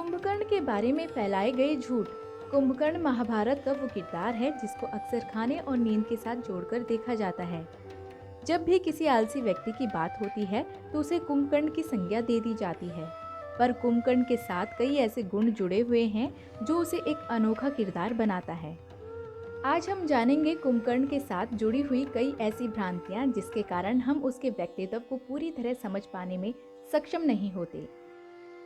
कुंभकर्ण के बारे में फैलाए गए झूठ। कुंभकर्ण महाभारत का वो किरदार है जिसको अक्सर खाने और नींद के साथ जोड़कर देखा जाता है। जब भी किसी आलसी व्यक्ति की बात होती है तो उसे कुंभकर्ण की संज्ञा दे दी जाती है। पर कुंभकर्ण के साथ कई ऐसे गुण जुड़े हुए हैं जो उसे एक अनोखा किरदार बनाता है। आज हम जानेंगे कुंभकर्ण के साथ जुड़ी हुई कई ऐसी भ्रांतियां जिसके कारण हम उसके व्यक्तित्व को पूरी तरह समझ पाने में सक्षम नहीं होते।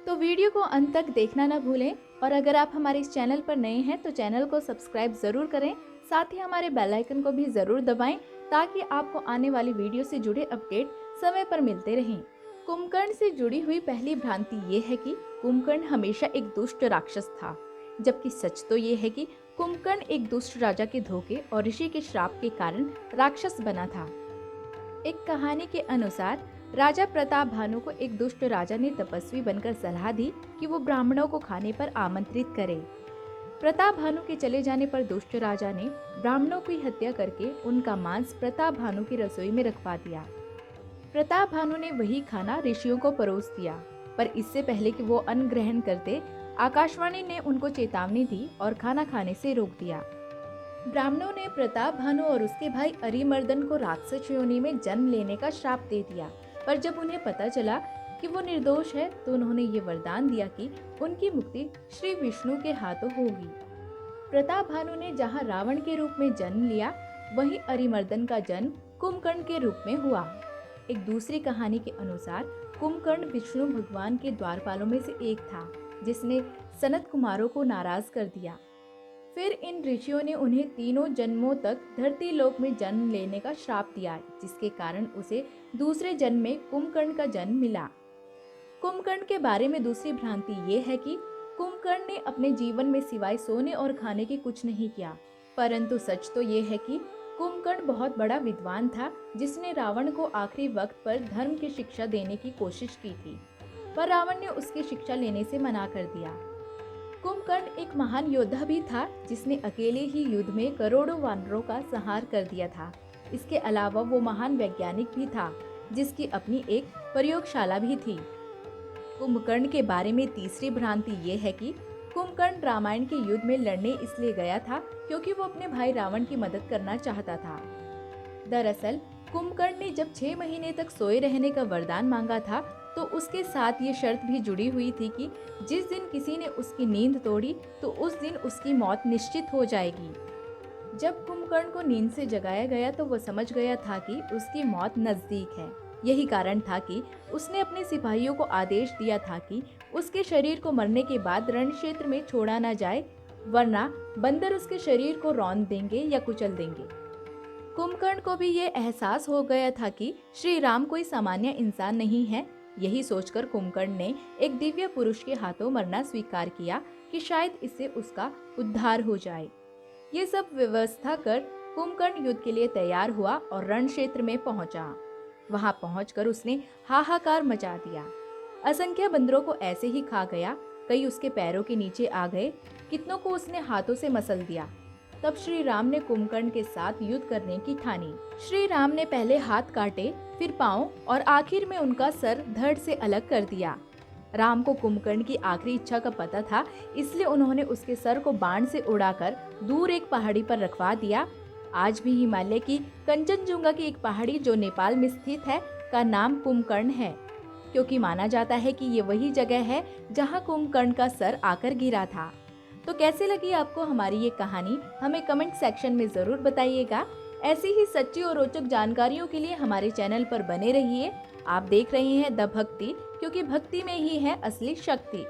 तो वीडियो को अंत तक देखना ना भूलें और अगर आप हमारे इस चैनल पर नए हैं तो चैनल को सब्सक्राइब जरूर करें, साथ ही हमारे बेल आइकन को भी जरूर दबाएं ताकि आपको आने वाली वीडियो से जुड़े अपडेट समय पर मिलते रहें। कुंभकर्ण से जुड़ी हुई पहली भ्रांति ये है कि कुंभकर्ण हमेशा एक दुष्ट राक्षस था, जबकि सच तो ये है कि कुंभकर्ण एक दुष्ट राजा के धोखे और ऋषि के श्राप के कारण राक्षस बना था। एक कहानी के अनुसार राजा प्रताप भानु को एक दुष्ट राजा ने तपस्वी बनकर सलाह दी कि वो ब्राह्मणों को खाने पर आमंत्रित करे। प्रताप भानु के चले जाने पर दुष्ट राजा ने ब्राह्मणों की हत्या करके उनका मांस प्रताप भानु की रसोई में रखवा दिया। प्रताप भानु ने वही खाना ऋषियों को परोस दिया, पर इससे पहले कि वो अन्न ग्रहण करते आकाशवाणी ने उनको चेतावनी दी और खाना खाने से रोक दिया। ब्राह्मणों ने प्रताप भानु और उसके भाई अरिमर्दन को राक्षस योनि में जन्म लेने का श्राप दे दिया, पर जब उन्हें पता चला कि वो निर्दोष है तो उन्होंने ये वरदान दिया कि उनकी मुक्ति श्री विष्णु के हाथों होगी। प्रताप भानु ने जहाँ रावण के रूप में जन्म लिया, वहीं अरिमर्दन का जन्म कुंभकर्ण के रूप में हुआ। एक दूसरी कहानी के अनुसार कुंभकर्ण विष्णु भगवान के द्वारपालों में से एक था जिसने सनत कुमारों को नाराज कर दिया। फिर इन ऋषियों ने उन्हें तीनों जन्मों तक धरती लोक में जन्म लेने का श्राप दिया, जिसके कारण उसे दूसरे जन्म में कुंभकर्ण का जन्म मिला। कुंभकर्ण के बारे में दूसरी भ्रांति ये है कि कुंभकर्ण ने अपने जीवन में सिवाय सोने और खाने के कुछ नहीं किया, परंतु सच तो ये है कि कुंभकर्ण बहुत बड़ा विद्वान था जिसने रावण को आखिरी वक्त पर धर्म की शिक्षा देने की कोशिश की थी, पर रावण ने उसकी शिक्षा लेने से मना कर दिया। कुंभकर्ण एक महान योद्धा भी था जिसने अकेले ही युद्ध में करोड़ों वानरों का संहार कर दिया था। इसके अलावा वो महान वैज्ञानिक भी था जिसकी अपनी एक प्रयोगशाला भी थी। कुंभकर्ण के बारे में तीसरी भ्रांति ये है कि कुंभकर्ण रामायण के युद्ध में लड़ने इसलिए गया था क्योंकि वो अपने भाई रावण की मदद करना चाहता था। दरअसल कुंभकर्ण ने जब 6 महीने तक सोए रहने का वरदान मांगा था तो उसके साथ ये शर्त भी जुड़ी हुई थी कि जिस दिन किसी ने उसकी नींद तोड़ी तो उस दिन उसकी मौत निश्चित हो जाएगी। जब कुंभकर्ण को नींद से जगाया गया तो वो समझ गया था कि उसकी मौत नजदीक है। यही कारण था कि उसने अपने सिपाहियों को आदेश दिया था कि उसके शरीर को मरने के बाद रण क्षेत्र में छोड़ा न जाए, वरना बंदर उसके शरीर को रौंद देंगे या कुचल देंगे। कुंभकर्ण को भी ये एहसास हो गया था कि श्री राम कोई सामान्य इंसान नहीं है। यही सोचकर कुंभकर्ण ने एक दिव्य पुरुष के हाथों मरना स्वीकार किया कि शायद इससे उसका उद्धार हो जाए। ये सब व्यवस्था कर कुंभकर्ण युद्ध के लिए तैयार हुआ और रण क्षेत्र में पहुंचा। वहां पहुंचकर उसने हाहाकार मचा दिया। असंख्य बंदरों को ऐसे ही खा गया, कई उसके पैरों के नीचे आ गए, कितनों को उसने हाथों से मसल दिया। तब श्री राम ने कुंभकर्ण के साथ युद्ध करने की ठानी। श्री राम ने पहले हाथ काटे, फिर पांव और आखिर में उनका सर धड़ से अलग कर दिया। राम को कुंभकर्ण की आखिरी इच्छा का पता था, इसलिए उन्होंने उसके सर को बाण से उड़ाकर दूर एक पहाड़ी पर रखवा दिया। आज भी हिमालय की कंचनजुंगा की एक पहाड़ी जो नेपाल में स्थित है का नाम कुंभकर्ण है, क्योंकि माना जाता है कि ये वही जगह है जहाँ कुंभकर्ण का सर आकर गिरा था। तो कैसे लगी आपको हमारी ये कहानी, हमें कमेंट सेक्शन में जरूर बताइएगा। ऐसी ही सच्ची और रोचक जानकारियों के लिए हमारे चैनल पर बने रहिए। आप देख रहे हैं द भक्ति, क्योंकि भक्ति में ही है असली शक्ति।